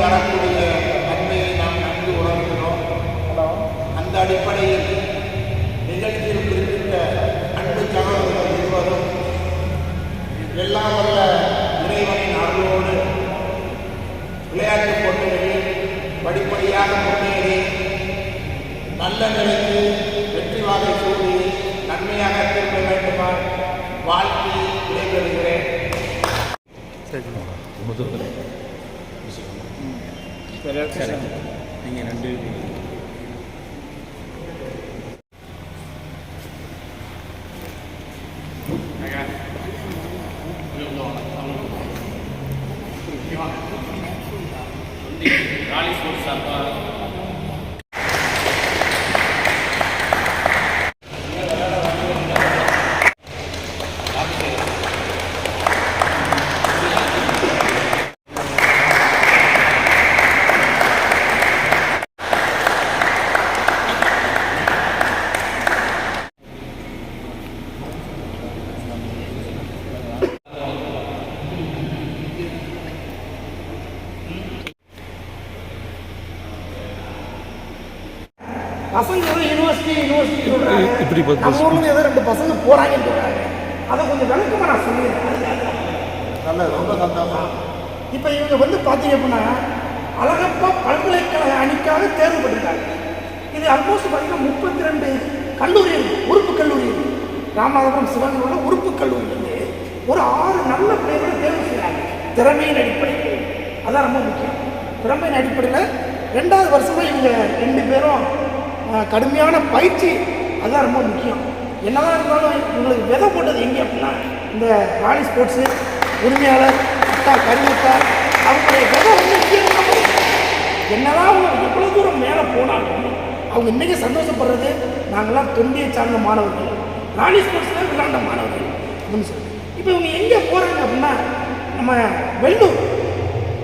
வரக்கூடிய தன்மையை நாம் நன்கு உணர்கிறோம். அந்த அடிப்படையில் நிகழ்ச்சியில் குறிப்பிட்ட அன்பு சகோதரர்கள் இருவரும் எல்லாம் வல்ல இறைவனின் அருளோடு விளையாட்டுப் போட்டிகளில் படிப்படியாக முன்னேறி நல்ல நிலைக்கு வெற்றி வாகை சூடி நன்மையாக திரும்ப வேண்டுமாறு வாழ்த்தி விடைபெறுகிறேன். நீங்கள் நன்றி. ராலி ஸ்போர்ட்ஸ் சார்பாக பசங்க யூனிவர்சிட்டி இப்படி நம்ம ஊர்ல ஏதோ 2 பசங்க போறாங்கன்னு சொல்றாங்க. அதை கொஞ்சம் விளக்கமாக நான் சொல்லியிருக்கேன். நல்ல ரொம்ப சந்தோஷம். இப்போ இவங்க பார்த்தீங்க அப்படின்னா அழகப்பா பல்கலைக்கழக அணிக்காக தேர்வு பண்ணியிருக்காங்க. இது ஆல்மோஸ்ட் பார்த்தீங்கன்னா 32 கல்லூரி இருக்குது, உறுப்பு கல்லூரி இருக்குது. ராமநாதபுரம் சிவகங்கையில் உறுப்பு கல்லூரியிலேருந்து ஒரு 6 நல்ல பிள்ளைகளை தேர்வு செய்கிறாங்க திறமையின் அடிப்படையில். அதான் ரொம்ப முக்கியம். திறமையின் அடிப்படையில் 2வது வருஷமாக இவங்க 2 பேரும் கடுமையான பயிற்சி, அதுதான் ரொம்ப முக்கியம். என்னதான் இருந்தாலும் உங்களுக்கு விதை போட்டது எங்கே அப்படின்னா இந்த ராலி ஸ்போர்ட்ஸு உரிமையாளர் அத்தா கரிமத்தா அவங்களுடைய விதை இங்கே என்னதான் அவங்க எவ்வளோ தூரம் மேலே போனாலும் அவங்க இன்றைக்கி சந்தோஷப்படுறது நாங்கள்லாம் தொண்டியை சார்ந்த மாணவர்கள், ராலி ஸ்போர்ட்ஸில் விளையாண்ட மாணவர்கள் அப்படின்னு சொல்லி. இப்போ இவங்க எங்கே போகிறாங்க அப்படின்னா நம்ம வெள்ளூர்,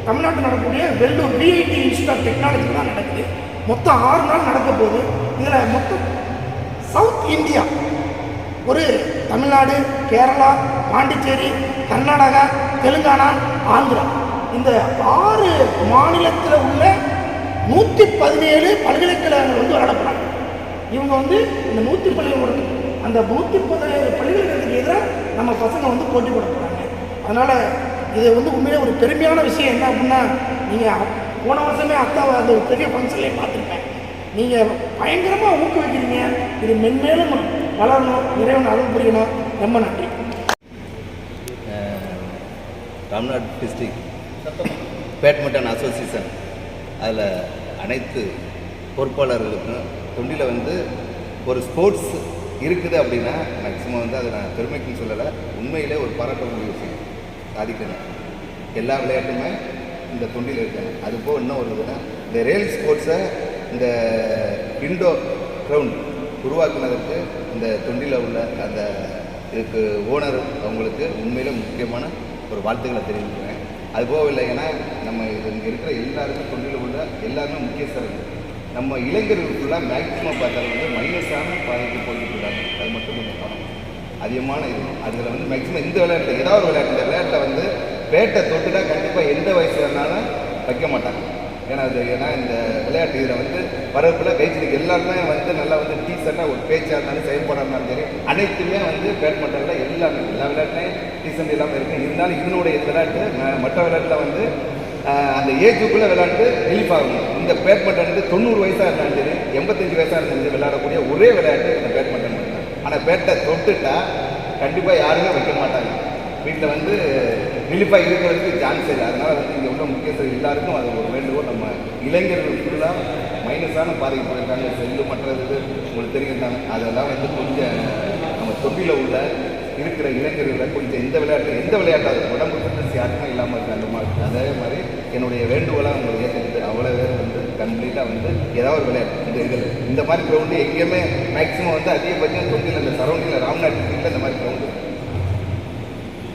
தமிழ்நாட்டில் நடக்கக்கூடிய Vellore VIT institute of technology தான் நடக்குது. மொத்தம் 6 நாள் நடக்க போகுது. இதில் மொத்தம் சவுத் இந்தியா, ஒரு தமிழ்நாடு, கேரளா, பாண்டிச்சேரி, கர்நாடகா, தெலுங்கானா, ஆந்திரா, இந்த 6 மாநிலத்தில் உள்ள 117 பல்கலைக்கழகங்கள் விளையாடப்படுறாங்க. இவங்க இந்த 117 அந்த 117 பல்கலைக்கழகத்துக்கு எதிராக நம்ம பசங்க போட்டி போட போகிறாங்க. அதனால் இது உண்மையிலே ஒரு பெருமையான விஷயம். என்ன அப்படின்னா நீங்கள் போன வருஷமே அத்தாவை அந்த ஒரு பெரிய ஃபங்க்ஷன்லேயே பார்த்துருப்பேன். நீங்கள் பயங்கரமாக ஊக்குவிக்கிறீங்க. இது மென்மேலும் வளரணும், இறைவன் அருள் புரியணும். ரொம்ப நன்றி. தமிழ்நாடு டிஸ்ட்ரிக்ட் பேட்மிண்டன் அசோசியேஷன் அதில் அனைத்து பொறுப்பாளர்களுக்கும் தொண்டியில் ஒரு ஸ்போர்ட்ஸ் இருக்குது அப்படின்னா மேக்ஸிமம் அதை நான் பெருமைக்குன்னு சொல்லலை, உண்மையிலே ஒரு பாராட்டக்கூடிய விஷயம். சாதிக்கணும். எல்லா விளையாட்டுமே இந்த தொண்டியில் இருக்காங்க. அதுபோல் இன்னும் ஒரு இதுனா இந்த ரயில் ஸ்போர்ட்ஸை இந்த இண்டோர் கிரவுண்ட் உருவாக்குனதற்கு இந்த தொண்டியில் உள்ள அந்த இதுக்கு ஓனர் அவங்களுக்கு உண்மையிலே முக்கியமான ஒரு வாழ்த்துக்களை தெரிவிக்கிறேன். அதுபோக இல்லை, ஏன்னா நம்ம இங்கே இருக்கிற எல்லாருக்கும் தொண்டியில் உள்ள எல்லாருமே முக்கியஸ்தர்கள். நம்ம இளைஞர்களுக்குலாம் மேக்ஸிமம் பார்த்தாலும் மைனஸான பாதைக்கு போய்கிட்டு இருக்காங்க. அது மட்டும் கொஞ்சம் பணம் அதிகமான இது. அதில் மேக்ஸிமம் இந்த விளையாட்டில் ஏதாவது ஒரு விளையாட்டு, இந்த விளையாட்டில் பேட்டை தொட்டுட்டா கண்டிப்பாக எந்த வயசு இருந்தாலும் வைக்க மாட்டாங்க. ஏன்னா இந்த விளையாட்டு இதில் வரப்பில் பேச்சுக்கு எல்லாருமே நல்லா டீசெண்டாக ஒரு பேச்சாக இருந்தாலும் செயல்பாடாக இருந்தாலும் சரி, அனைத்துமே பேட்மிண்டனில் எல்லா விளையாட்டுலையும் டீசெண்ட் இல்லாமல் இருக்குது. இருந்தாலும் இதனுடைய விளையாட்டு மற்ற விளையாட்டில் அந்த ஏஜுக்குள்ளே விளையாட்டு ரிலீஃப் ஆகணும். இந்த பேட்மிண்டன் 90 வயசாக இருந்தாலும் சரி, 85 வயசாக இருந்தாலும் சரி விளையாடக்கூடிய ஒரே விளையாட்டு இந்த பேட்மிண்டன் மட்டும். ஆனால் பேட்டை தொட்டுட்டா கண்டிப்பாக யாருமே வைக்க மாட்டாங்க. வீட்டில் ரிலீஃபாக இருக்கிறதுக்கு சான்ஸ் இல்லை. அதனால் இங்கே உள்ள முக்கியஸ்தர்கள் எல்லாருக்கும் அது ஒரு வேண்டுகோள். நம்ம இளைஞர்கள் ஃபுல்லாக மைனஸான பாதைக்கு போயிருக்காங்க. செல்லு மற்றது உங்களுக்கு தெரியுந்தாங்க. அதெல்லாம் கொஞ்சம் நம்ம தொட்டியில் உள்ள இருக்கிற இளைஞர்களை கொஞ்சம் எந்த விளையாட்டாக உடம்பு ஃபிட்னஸ் யாருக்கும் இல்லாமல் இருக்குது. அந்த மாதிரி அதே மாதிரி என்னுடைய வேண்டுகோளாக உங்களுக்கு ஏற்றுக்கிட்டு அவ்வளோ பேர் கம்ப்ளீட்டாக ஏதாவது ஒரு விளையாட்டு இந்த இதில் இந்த மாதிரி கிரவுண்டு எங்கேயுமே மேக்ஸிமம் அதிகபட்சம் தொண்டியில் இந்த சரௌண்டிங்கில் ராம்நாத் டிஸ்ட்ரிக்டில் இந்த மாதிரி கிரவுண்டு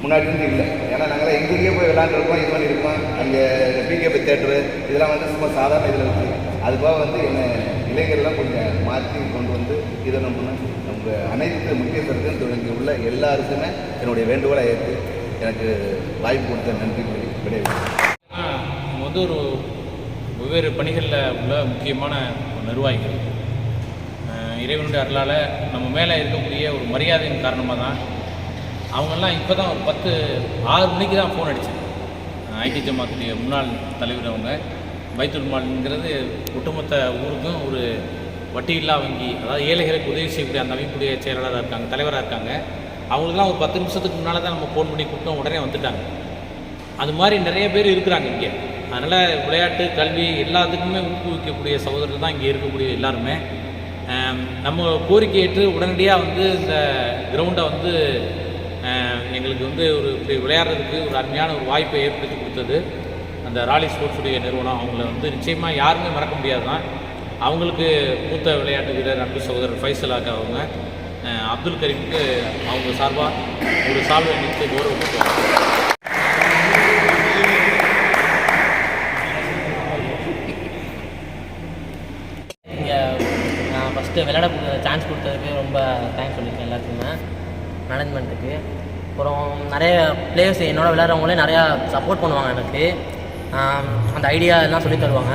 முன்னாடி இல்லை. ஏன்னா நாங்களாம் எங்கேயே போய் விளையாண்டுருக்கோம், இது மாதிரி இருக்கோம். அங்கே பிகேபி தேட்டரு இதெல்லாம் சும்மா சாதாரண இதில் இருக்குது. அதுக்காக என்ன இளைஞர்லாம் கொஞ்சம் மாற்றி கொண்டு இதை நம்ம அனைத்து முக்கியத்துவத்தையும் இங்கே உள்ள எல்லாருக்குமே என்னுடைய வேண்டுகோளை ஏற்று எனக்கு வாய்ப்பு கொடுத்த நன்றி விடைபெறுகிறேன். ஒரு வெவ்வேறு பணிகளில் உள்ள முக்கியமான ஒரு நிர்வாகிகள். இறைவனுடைய அருளால் நம்ம மேலே இருக்கக்கூடிய ஒரு மரியாதையின் காரணமாக தான் அவங்கெல்லாம் இப்போ தான் ஒரு 6 மணிக்கு தான் ஃபோன் அடித்தேன். ஐடி ஜமாத்துடைய முன்னாள் தலைவர் அவங்க. பைத்துல் மால்ங்கிறது ஒட்டுமொத்த ஊருக்கும் ஒரு வட்டியில்லா வங்கி, அதாவது ஏழைகளுக்கு உதவி செய்யக்கூடிய அந்த அமைப்புடைய செயலாளராக இருக்காங்க, தலைவராக இருக்காங்க. அவங்களுக்குலாம் ஒரு 10 நிமிஷத்துக்கு முன்னால் தான் நம்ம ஃபோன் பண்ணி கூப்பிட்டோம், உடனே வந்துட்டாங்க. அது மாதிரி நிறைய பேர் இருக்கிறாங்க இங்கே. அதனால் விளையாட்டு, கல்வி எல்லாத்துக்குமே ஊக்குவிக்கக்கூடிய சகோதரர்கள் தான் இங்கே இருக்கக்கூடிய எல்லாருமே. நம்ம கோரிக்கை ஏற்று உடனடியாக வந்து இந்த கிரவுண்டை வந்து எங்களுக்கு வந்து ஒரு இப்படி விளையாடுறதுக்கு ஒரு அருமையான ஒரு வாய்ப்பை ஏற்படுத்தி கொடுத்தது அந்த ராலி ஸ்போர்ட்ஸுடைய நிறுவனம். அவங்கள வந்து நிச்சயமாக யாருமே மறக்க முடியாது தான். அவங்களுக்கு மூத்த விளையாட்டு வீரர் அன்பு சகோதரர் ஃபைசலாக அவங்க அப்துல் கரீமுக்கு அவங்க சார்பாக ஒரு சால்வை அளித்து கௌரவப்படுத்துவாங்க. இங்கே நான் ஃபஸ்ட்டு விளையாட சான்ஸ் கொடுத்ததுக்கு ரொம்ப தேங்க்ஸ் சொல்லியிருக்கேன் எல்லாத்துக்குமே, மேனேஜ்மெண்ட்டுக்கு. அப்புறம் நிறைய பிளேயர்ஸ் என்னோட விளையாடுறவங்களே நிறையா சப்போர்ட் பண்ணுவாங்க எனக்கு. அந்த ஐடியா எல்லாம் சொல்லி தருவாங்க.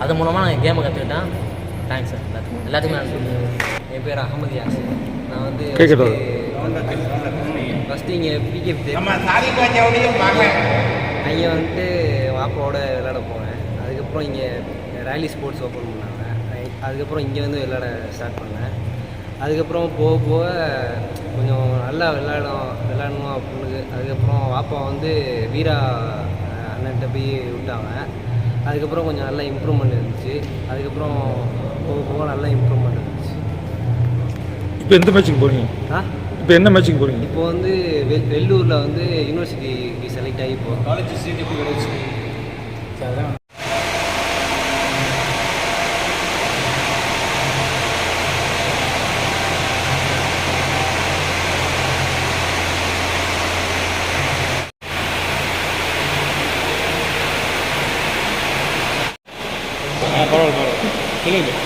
அது மூலமாக நான் கேமை கற்றுக்கிட்டேன். தேங்க்ஸ் சார் எல்லாத்துக்குமே நான் சொல்லுவேன். என் பேர் அகமது யாசிர். நான் வந்து ஃபஸ்ட்டு இங்கே பிகே நம்ம சாதிப்பாஞ்சாவுடைய மகன். அங்கே வந்துட்டு வாப்பாவோட விளையாட போனேன். அதுக்கப்புறம் இங்கே ராலி ஸ்போர்ட்ஸ் ஓப்பன் பண்ணாங்க. அதுக்கப்புறம் இங்கே வந்து விளையாட ஸ்டார்ட் பண்ணேன். அதுக்கப்புறம் போக போக கொஞ்சம் நல்லா விளையாடணும் அப்படின்னு. அதுக்கப்புறம் வாப்பா வந்து வீரா அண்ணன்ட்ட போய் விட்டாங்க. அதுக்கப்புறம் கொஞ்சம் நல்லா இம்ப்ரூவ்மெண்ட் இருந்துச்சு. அதுக்கப்புறம் போக போக நல்லா இம்ப்ரூவ்மெண்ட் இருந்துச்சு. இப்போ எந்த மேட்ச்சுக்கு போகிறீங்க? இப்போ என்ன மேட்ச்சுக்கு போகிறீங்க? இப்போ வந்து வெள்ளூரில் வந்து யூனிவர்சிட்டிக்கு செலக்ட் ஆகி போகிறோம். காலேஜ் சீட் எப்படி கிடைச்சி? அதான் பரவாயில்ல சொல்லுங்கள்.